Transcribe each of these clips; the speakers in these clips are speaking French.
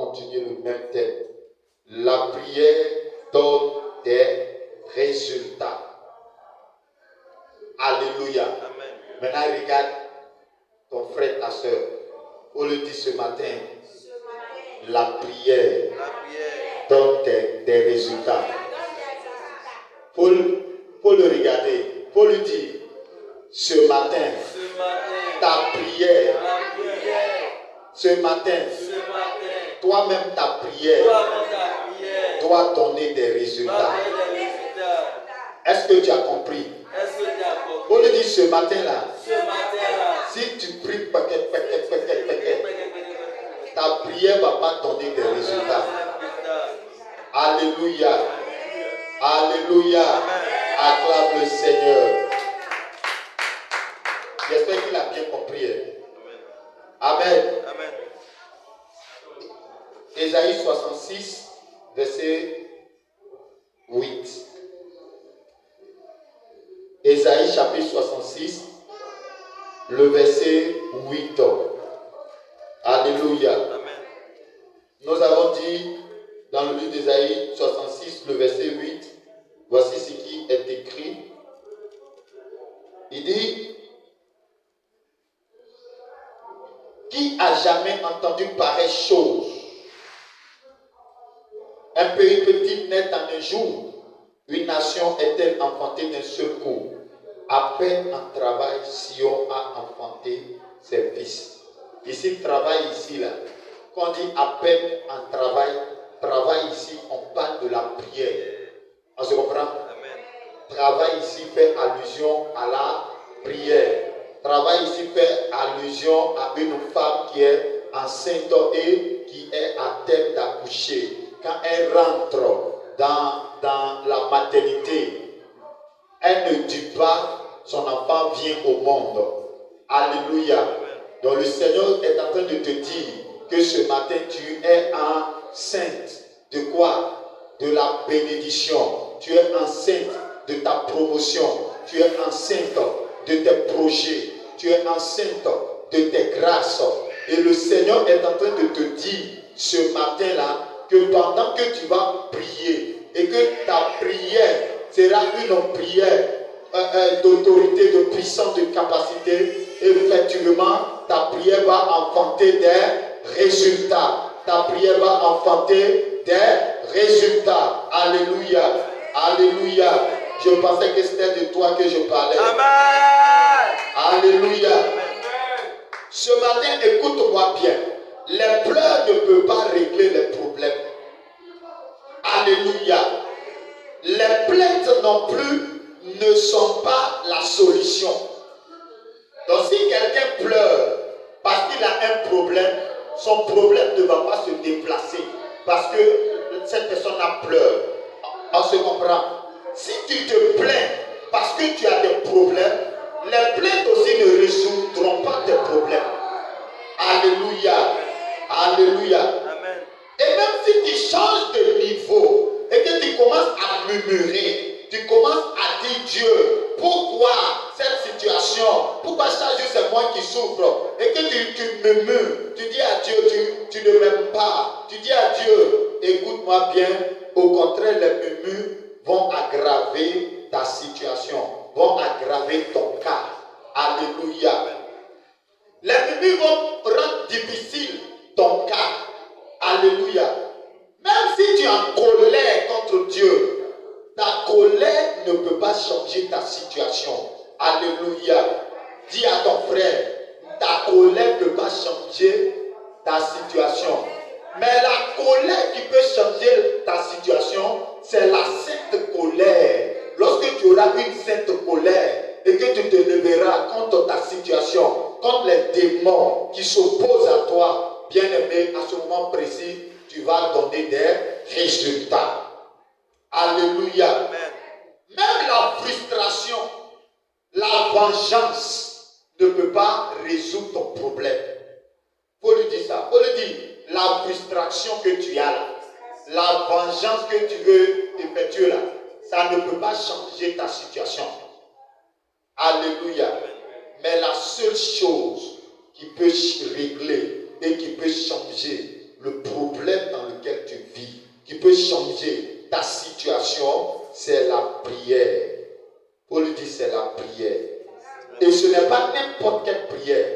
continuer le même thème. La prière donne des résultats. Alléluia. Amen. Maintenant, regarde ton frère, ta soeur. On le dit ce matin. La prière donne des résultats. Faut le regarder. Faut lui dire. Ce matin, ta prière. Ce matin, toi-même ta prière doit donner des résultats. Est-ce que tu as compris? On lui dit ce matin-là, si tu pries, ta prière ne va pas donner des résultats. Alléluia. Alléluia. Acclame le Seigneur. J'espère qu'il a bien compris. Amen. Amen. Ésaïe 66, verset 8. Ésaïe chapitre 66, le verset 8. Alléluia. Amen. Nous avons dit dans le livre d'Ésaïe 66, le verset 8, voici ce qui est écrit. Il dit, qui a jamais entendu pareille chose? Un pays petit naît en un jour. Une nation est-elle enfantée d'un seul coup? À peine en travail, Sion a enfanté ses fils. Ici, travail ici, là. Quand on dit à peine en travail ici, on parle de la prière. On se comprend? Amen. Travail ici fait allusion à la prière. Travail ici fait allusion à une femme qui est enceinte et qui est à terme d'accoucher. Quand elle rentre dans la maternité, elle ne dit pas son enfant vient au monde. Alléluia. Donc le Seigneur est en train de te dire que ce matin tu es enceinte de quoi? De la bénédiction. Tu es enceinte de ta promotion. Tu es enceinte de tes projets. Tu es enceinte de tes grâces. Et le Seigneur est en train de te dire ce matin-là que pendant que tu vas prier et que ta prière sera une prière d'autorité, de puissance, de capacité, effectivement, ta prière va enfanter des résultats. Ta prière va enfanter des résultats. Alléluia. Alléluia. Je pensais que c'était de toi que je parlais. Amen. Alléluia. Ce matin, écoute-moi bien. Les pleurs ne peuvent pas régler les problèmes. Alléluia. Les plaintes non plus ne sont pas la solution. Donc si quelqu'un pleure parce qu'il a un problème, son problème ne va pas se déplacer parce que cette personne a pleuré. On se comprend. Si tu te plains parce que tu as des problèmes, les plaintes aussi ne résoudront pas tes problèmes. Alléluia. Alléluia. Amen. Et même si tu changes de niveau et que tu commences à murmurer, tu commences à dire Dieu, pourquoi cette situation, pourquoi chaque jour c'est moi qui souffre, et que tu murmures, tu dis à Dieu, tu ne m'aimes pas, tu dis à Dieu, écoute-moi bien, au contraire les murmures vont aggraver ta situation, vont aggraver ton cas. Alléluia. Les murmures vont rendre difficile ton cas. Alléluia. Même si tu es en colère contre Dieu, ta colère ne peut pas changer ta situation. Alléluia. Dis à ton frère, ta colère ne peut pas changer ta situation. Mais la colère qui peut changer ta situation, c'est la sainte colère. Lorsque tu auras une sainte colère et que tu te leveras contre ta situation, contre les démons qui s'opposent à toi, bien-aimé, à ce moment précis, tu vas donner des résultats. Alléluia. Amen. Même la frustration, la vengeance ne peut pas résoudre ton problème. Il faut lui dire ça. Il faut lui dire, la frustration que tu as là, la vengeance que tu veux effectuer là, ça ne peut pas changer ta situation. Alléluia. Mais la seule chose qui peut régler et qui peut changer le problème peut changer ta situation, c'est la prière. Paul lui dit c'est la prière. Et ce n'est pas n'importe quelle prière,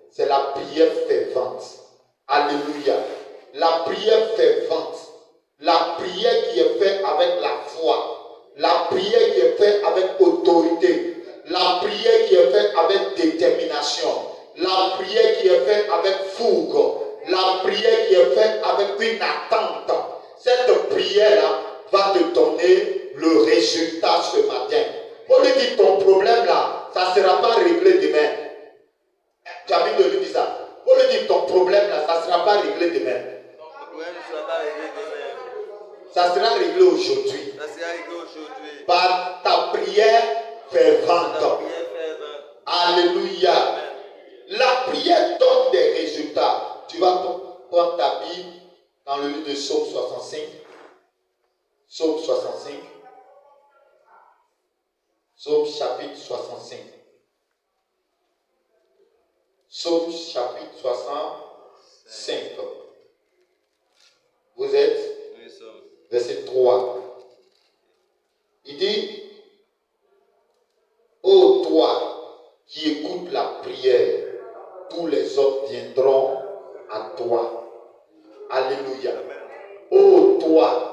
c'est la prière fervente. Alléluia. La prière fervente. La prière qui est faite avec la foi. La prière qui est faite avec autorité. La prière qui est faite avec détermination. La prière qui est faite avec fougue. La prière qui est faite avec une attente. Cette prière-là va te donner le résultat ce matin. On lui dit ton problème là, ça ne sera pas réglé demain. Tu as envie de lui dire ça. On lui dit ton problème là, ça ne sera pas réglé demain. Ton problème ne sera pas réglé demain. Ça sera réglé aujourd'hui. Ça sera réglé aujourd'hui. Par ta prière fervente. Alléluia. Amen. La prière donne des résultats. Tu vas prendre ta Bible dans le livre de Psaume 65. Psaume 65. Psaume chapitre 65. Psaume chapitre 65. Vous êtes? Nous sommes. Verset 3. Il dit, ô toi qui écoutes la prière, tous les hommes viendront à toi. Alléluia. Ô toi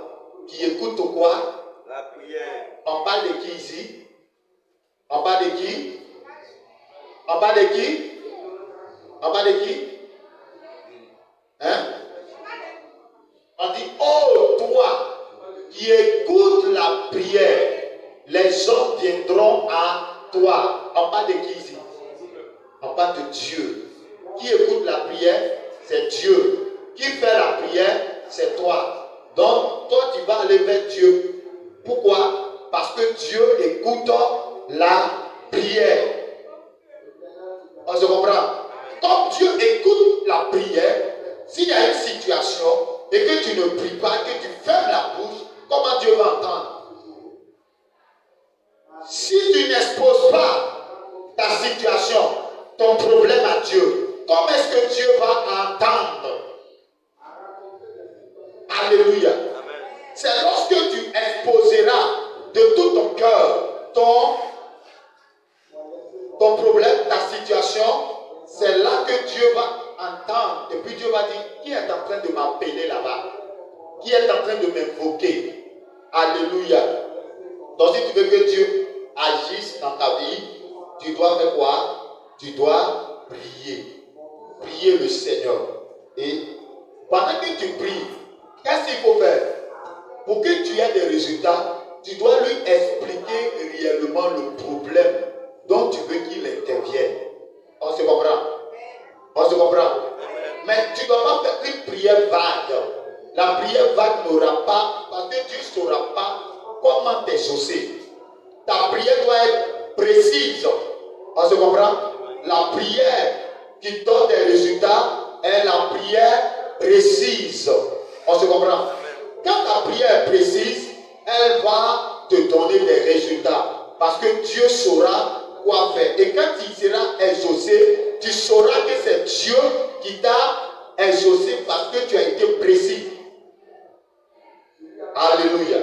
qui écoutes quoi? La prière. On parle de qui ici? On parle de qui? On parle de qui? On parle de qui? Hein? On dit, oh toi qui écoutes la prière, les hommes viendront à toi. On parle de qui ici? On parle de Dieu. Qui écoute la prière? C'est Dieu. Qui fait la prière? C'est toi. Donc, toi, tu vas aller vers Dieu. Pourquoi? Parce que Dieu écoute la prière. On se comprend? Comme Dieu écoute la prière, s'il y a une situation et que tu ne pries pas, que tu fermes la bouche, comment Dieu va entendre? Si tu n'exposes pas ta situation, ton problème à Dieu, comment est-ce que Dieu va entendre? Alléluia. Amen. C'est lorsque tu exposeras de tout ton cœur ton problème, ta situation, c'est là que Dieu va entendre. Et puis Dieu va dire, qui est en train de m'appeler là-bas? Qui est en train de m'invoquer? Alléluia. Donc si tu veux que Dieu agisse dans ta vie, tu dois faire quoi? Tu dois prier. Prier le Seigneur. Et pendant que tu pries, qu'est-ce qu'il faut faire? Pour que tu aies des résultats, tu dois lui expliquer réellement le problème dont tu veux qu'il intervienne. On se comprend? On se comprend? Mais tu ne dois pas faire une prière vague. La prière vague n'aura pas, parce que Dieu ne saura pas comment t'exaucer. Ta prière doit être précise. On se comprend? La prière qui donne des résultats est la prière précise. On se comprend? Quand ta prière est précise, elle va te donner des résultats. Parce que Dieu saura quoi faire. Et quand il sera exaucé, tu sauras que c'est Dieu qui t'a exaucé parce que tu as été précis. Alléluia.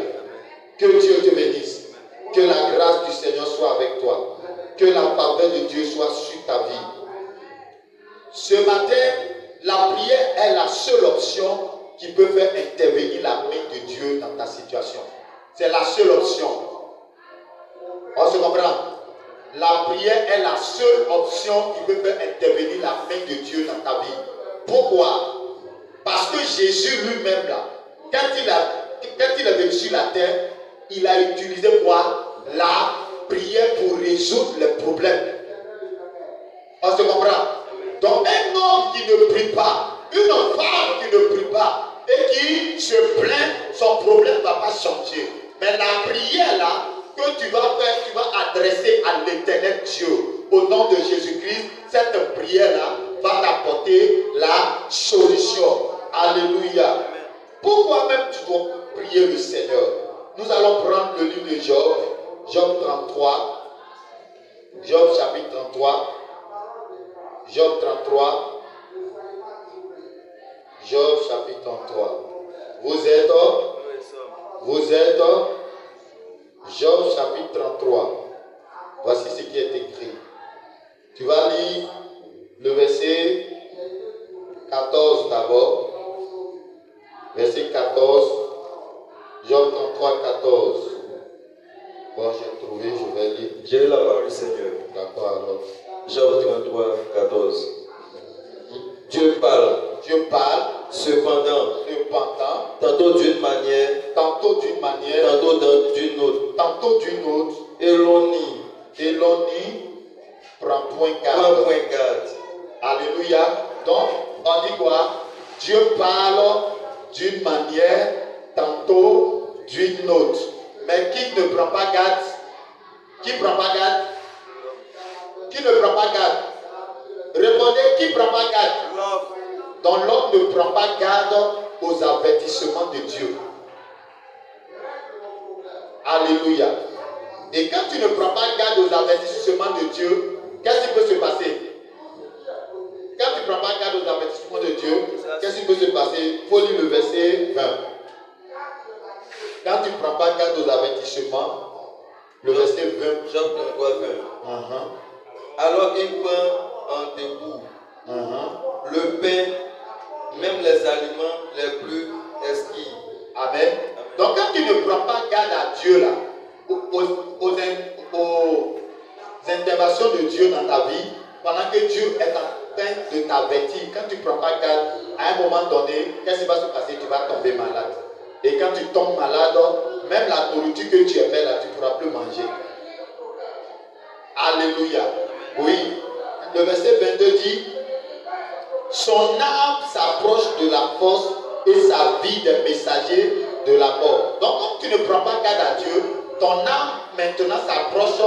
Que Dieu te bénisse. Que la grâce du Seigneur soit avec toi. Que la faveur de Dieu soit sur ta vie. Ce matin, la prière est la seule option qui peut faire intervenir la main de Dieu dans ta situation. C'est la seule option. On se comprend? La prière est la seule option qui peut faire intervenir la main de Dieu dans ta vie. Pourquoi? Parce que Jésus lui-même, là, quand il est venu sur la terre, il a utilisé quoi? La prière pour résoudre les problèmes. On se comprend? Donc un homme qui ne prie pas, une femme qui ne prie pas et qui se plaint, son problème ne va pas changer. Mais la prière là, que tu vas faire, tu vas adresser à l'éternel Dieu. Au nom de Jésus-Christ, cette prière-là va t'apporter la solution. Alléluia. Pourquoi même tu dois prier le Seigneur? Nous allons prendre le livre de Job, Job 33, Job chapitre 33, Job 33, Job chapitre 33. Vous êtes Vous êtes Job chapitre 33. Voici ce qui est écrit. Tu vas lire le verset 14 d'abord. Verset 14. Job 33, 14. Bon, j'ai trouvé, je vais lire. J'ai lu la parole du Seigneur. D'accord, alors. Job 33, 14. Dieu parle. Dieu parle. Cependant, tantôt d'une manière, tantôt d'une autre, tantôt d'une autre, et l'on nie, prend point garde. garde. Alléluia. Donc, on dit quoi? Dieu parle d'une manière, tantôt d'une autre. Mais qui ne prend pas garde? Qui ne prend pas garde? Qui ne prend pas garde? Répondez, qui ne prend pas garde? Donc l'homme ne prend pas garde aux avertissements de Dieu. Alléluia. Et quand tu ne prends pas garde aux avertissements de Dieu, qu'est-ce qui peut se passer? Quand tu ne prends pas garde aux avertissements de Dieu, qu'est-ce qui peut se passer? Il faut lire le verset 20. Quand tu ne prends pas garde aux avertissements, le verset 20. Job 33, 20. Alors qu'il prend en debout le pain, même les aliments les plus exquis. Amen. Donc quand tu ne prends pas garde à Dieu là, aux interventions de Dieu dans ta vie, pendant que Dieu est en train de t'avertir, quand tu ne prends pas garde, à un moment donné, qu'est-ce qui va se passer? Tu vas tomber malade. Et quand tu tombes malade, même la nourriture que tu aimais là, tu ne pourras plus manger. Alléluia. Oui. Le verset 22 dit, son âme s'approche de la force et sa vie des messagers de la mort. Donc, comme tu ne prends pas garde à Dieu, ton âme maintenant s'approche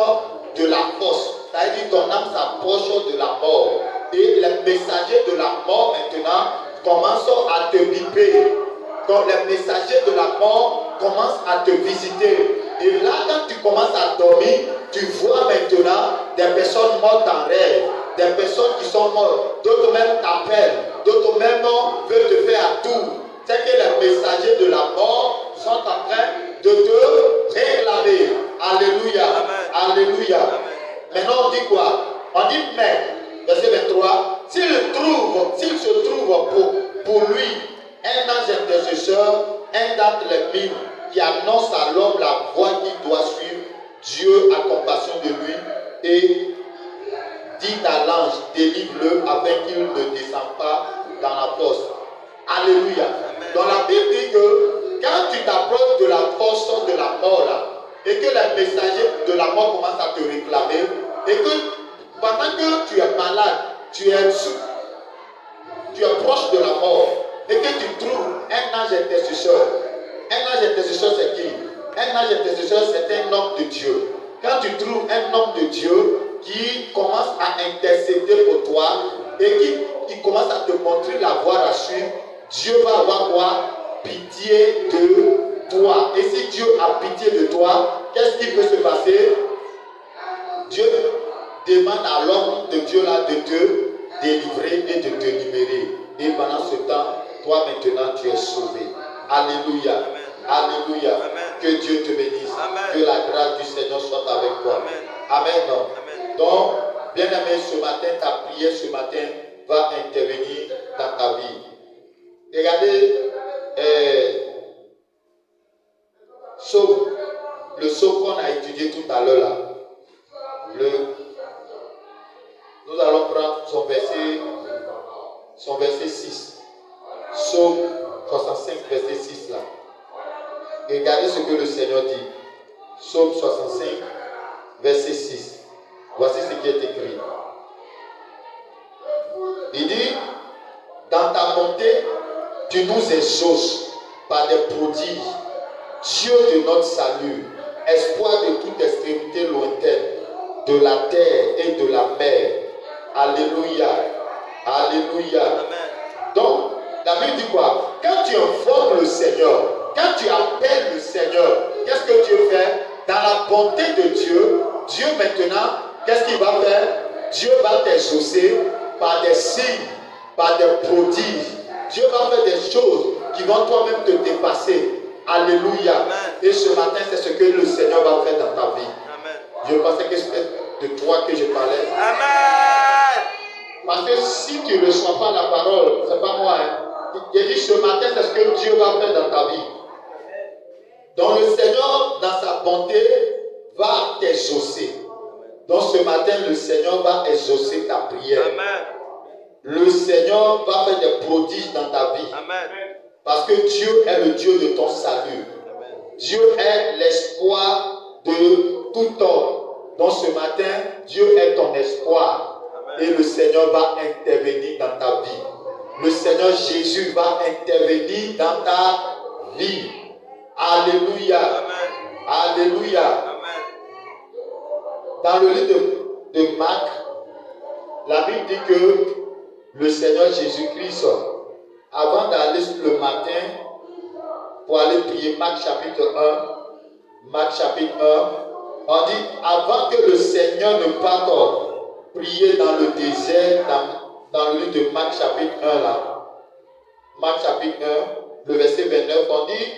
de la force. C'est-à-dire ton âme s'approche de la mort. Et les messagers de la mort maintenant commencent à te biper. Quand les messagers de la mort commencent à te visiter. Et là, quand tu commences à dormir, tu vois maintenant des personnes mortes en rêve. Des personnes qui sont mortes. D'autres même t'appellent. D'autres même veulent te faire à tout. C'est que les messagers de la mort sont en train de te réclamer. Alléluia. Amen. Alléluia. Amen. Maintenant on dit quoi? On dit mais, verset 23, s'il se trouve pour lui un ange intercesseur, un d'entre les mille qui annonce à l'homme la voie qu'il doit suivre, Dieu a compassion de lui et dit à l'ange, délivre-le afin qu'il ne descende pas dans la fosse. Alléluia. Donc la Bible dit que quand tu t'approches de la fosse de la mort là, et que les messagers de la mort commencent à te réclamer, et que pendant que tu es malade, tu es proche de la mort, et que tu trouves un ange intercesseur. Un ange intercesseur, c'est qui? Un ange intercesseur, c'est un homme de Dieu. Quand tu trouves un homme de Dieu qui commence à intercéder pour toi et qui commence à te montrer la voie à suivre, Dieu va avoir quoi? Pitié de toi. Et si Dieu a pitié de toi, qu'est-ce qui peut se passer? Dieu demande à l'homme de Dieu là de te délivrer et de te libérer. Et pendant ce temps, toi maintenant tu es sauvé. Alléluia. Amen. Alléluia. Amen. Que Dieu te bénisse. Amen. Que la grâce du Seigneur soit avec toi. Amen. Amen. Amen. Donc, bien aimé, ce matin, ta prière ce matin va intervenir dans ta vie. Regardez, le psaume qu'on a étudié tout à l'heure là. Nous allons prendre son verset 6. Psaume 65, verset 6 là. Regardez ce que le Seigneur dit. Psaume 65, verset 6. Voici ce qui est écrit. Il dit, dans ta bonté, tu nous exauces par des prodiges, Dieu de notre salut, espoir de toute extrémité lointaine, de la terre et de la mer. Alléluia. Alléluia. Amen. Donc, la Bible dit quoi? Quand tu invoques le Seigneur, quand tu appelles le Seigneur, qu'est-ce que Dieu fait? Dans la bonté de Dieu, Dieu maintenant, qu'est-ce qu'il va faire? Dieu va t'exaucer par des signes, par des prodiges. Dieu va faire des choses qui vont toi-même te dépasser. Alléluia. Amen. Et ce matin, c'est ce que le Seigneur va faire dans ta vie. Amen. Je pensais que c'était de toi que je parlais. Amen. Parce que si tu ne reçois pas la parole, c'est pas moi. J'ai dit ce matin, c'est ce que Dieu va faire dans ta vie. Donc le Seigneur, dans sa bonté, va t'exaucer. Donc ce matin, le Seigneur va exaucer ta prière. Amen. Le Seigneur va faire des prodiges dans ta vie. Amen. Parce que Dieu est le Dieu de ton salut. Amen. Dieu est l'espoir de tout homme. Donc ce matin, Dieu est ton espoir. Amen. Et le Seigneur va intervenir dans ta vie. Le Seigneur Jésus va intervenir dans ta vie. Alléluia. Amen. Alléluia. Amen. Dans le livre de Marc, la Bible dit que le Seigneur Jésus-Christ, avant d'aller le matin pour aller prier, Marc chapitre 1, on dit avant que le Seigneur ne parte prier dans le désert, dans le livre de Marc chapitre 1 là, Marc chapitre 1, le verset 29, on dit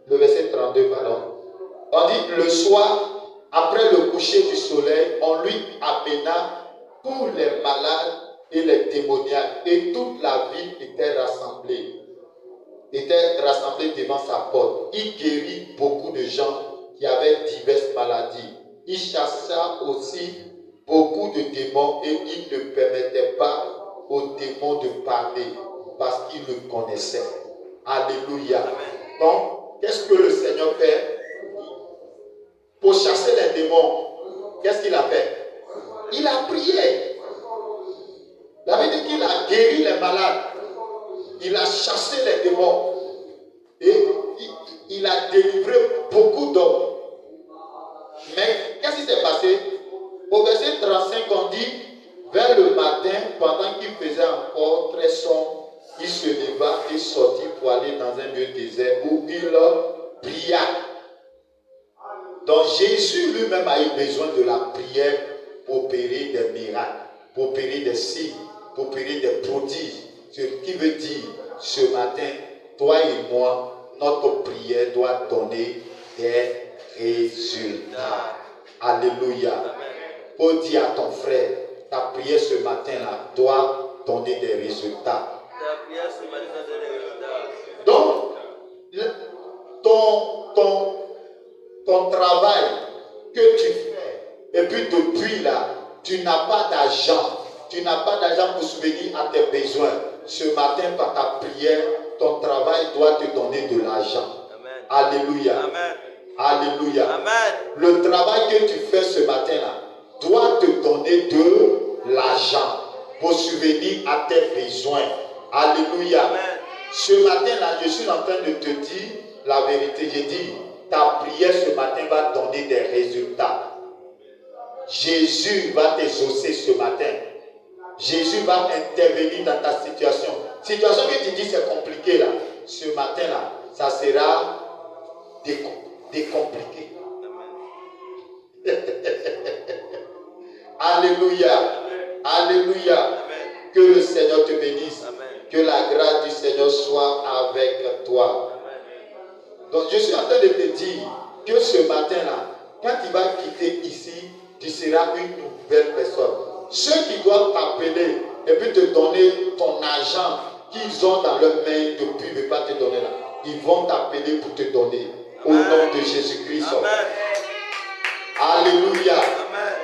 le verset 32, pardon. On dit le soir, après le coucher du soleil, on lui amena tous les malades et les démoniaques, et toute la ville était rassemblée devant sa porte. Il guérit beaucoup de gens qui avaient diverses maladies. Il chassa aussi beaucoup de démons et il ne permettait pas aux démons de parler parce qu'il le connaissait. Alléluia. Donc, qu'est-ce que le Seigneur fait? Pour chasser les démons, qu'est-ce qu'il a fait? Il a prié. La Bible dit qu'il a guéri les malades. Il a chassé les démons. Et il a délivré beaucoup d'hommes. Mais qu'est-ce qui s'est passé? Au verset 35, on dit, vers le matin, pendant qu'il faisait encore très sombre, il se leva et sortit pour aller dans un lieu désert où il pria. Donc Jésus lui-même a eu besoin de la prière pour opérer des miracles, pour opérer des signes, pour opérer des prodiges. Ce qui veut dire, ce matin, toi et moi, notre prière doit donner des résultats. Alléluia. Pour dire à ton frère, ta prière ce matin-là doit donner des résultats. Donc, ton travail que tu fais, et puis depuis là, tu n'as pas d'argent. Tu n'as pas d'argent pour subvenir à tes besoins. Ce matin, par ta prière, ton travail doit te donner de l'argent. Alléluia. Amen. Alléluia. Amen. Le travail que tu fais ce matin-là doit te donner de l'argent pour subvenir à tes besoins. Alléluia. Amen. Ce matin-là, je suis en train de te dire la vérité. J'ai dit, ta prière ce matin va donner des résultats. Jésus va t'exaucer ce matin. Jésus va intervenir dans ta situation. Situation que tu dis c'est compliqué là. Ce matin-là, ça sera décompliqué. Alléluia. Alléluia. Que le Seigneur te bénisse. Amen. Que la grâce du Seigneur soit avec toi. Donc je suis en train de te dire que ce matin-là, quand tu vas quitter ici, tu seras une nouvelle personne. Ceux qui doivent t'appeler et puis te donner ton argent qu'ils ont dans leurs mains depuis ne pas te donner là, ils vont t'appeler pour te donner. Au nom de Jésus-Christ. Amen. Alléluia. Amen.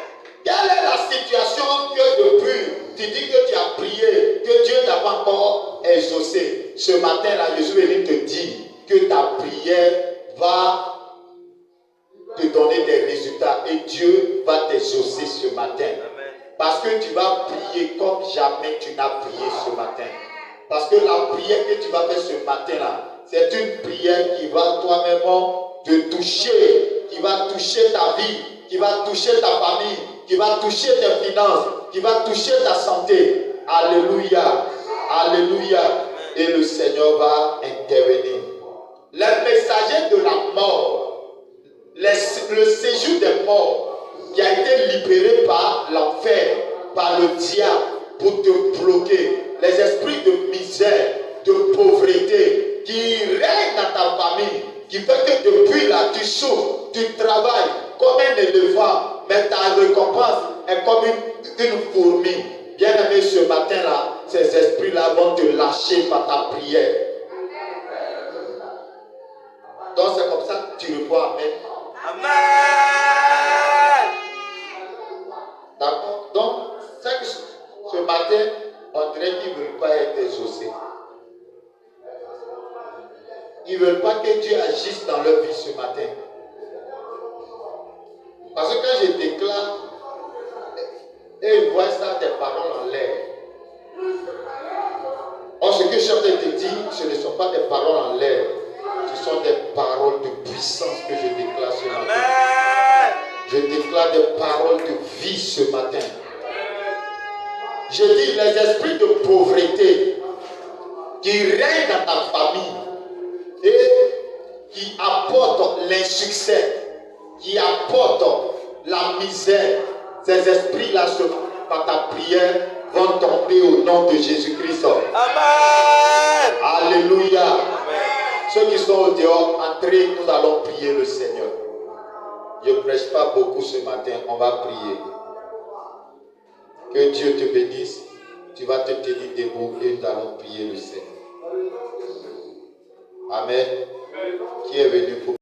Quelle est la situation que depuis tu dis que tu as prié, que Dieu n'a pas encore exaucé? Ce matin-là, je suis venu te dire que ta prière va te donner des résultats et Dieu va t'exaucer ce matin. Amen. Parce que tu vas prier comme jamais tu n'as prié ce matin. Parce que la prière que tu vas faire ce matin-là, c'est une prière qui va toi-même te toucher, qui va toucher ta vie, qui va toucher ta famille, qui va toucher tes finances, qui va toucher ta santé. Alléluia. Alléluia. Et le Seigneur va intervenir. Les messagers de la mort, le séjour des morts qui a été libéré par l'enfer, par le diable pour te bloquer, les esprits de misère, de pauvreté qui règnent dans ta famille, qui fait que depuis là tu souffres, tu travailles comme un éléphant, mais ta récompense est comme une fourmi. Bien-aimé, ce matin-là, ces esprits-là vont te lâcher par ta prière. Donc c'est comme ça que tu le vois. Amen. Amen. D'accord? Donc, ce matin, on dirait qu'ils ne veulent pas être exaucés. Ils ne veulent pas que Dieu agisse dans leur vie ce matin. Parce que quand je déclare, et ils voient ça, des paroles en l'air. Or, ce que je suis en train de te dire, ce ne sont pas des paroles en l'air. Ce sont des paroles de puissance que je déclare ce matin. Amen. Je déclare des paroles de vie ce matin. Je dis les esprits de pauvreté qui règnent dans ta famille et qui apportent l'insuccès, qui apportent la misère. Ces esprits-là, par ta prière, vont tomber au nom de Jésus-Christ. Amen. Alléluia. Amen. Ceux qui sont au dehors, entrez, nous allons prier le Seigneur. Je ne prêche pas beaucoup ce matin, on va prier. Que Dieu te bénisse. Tu vas te tenir debout et nous allons prier le Seigneur. Amen. Qui est venu pour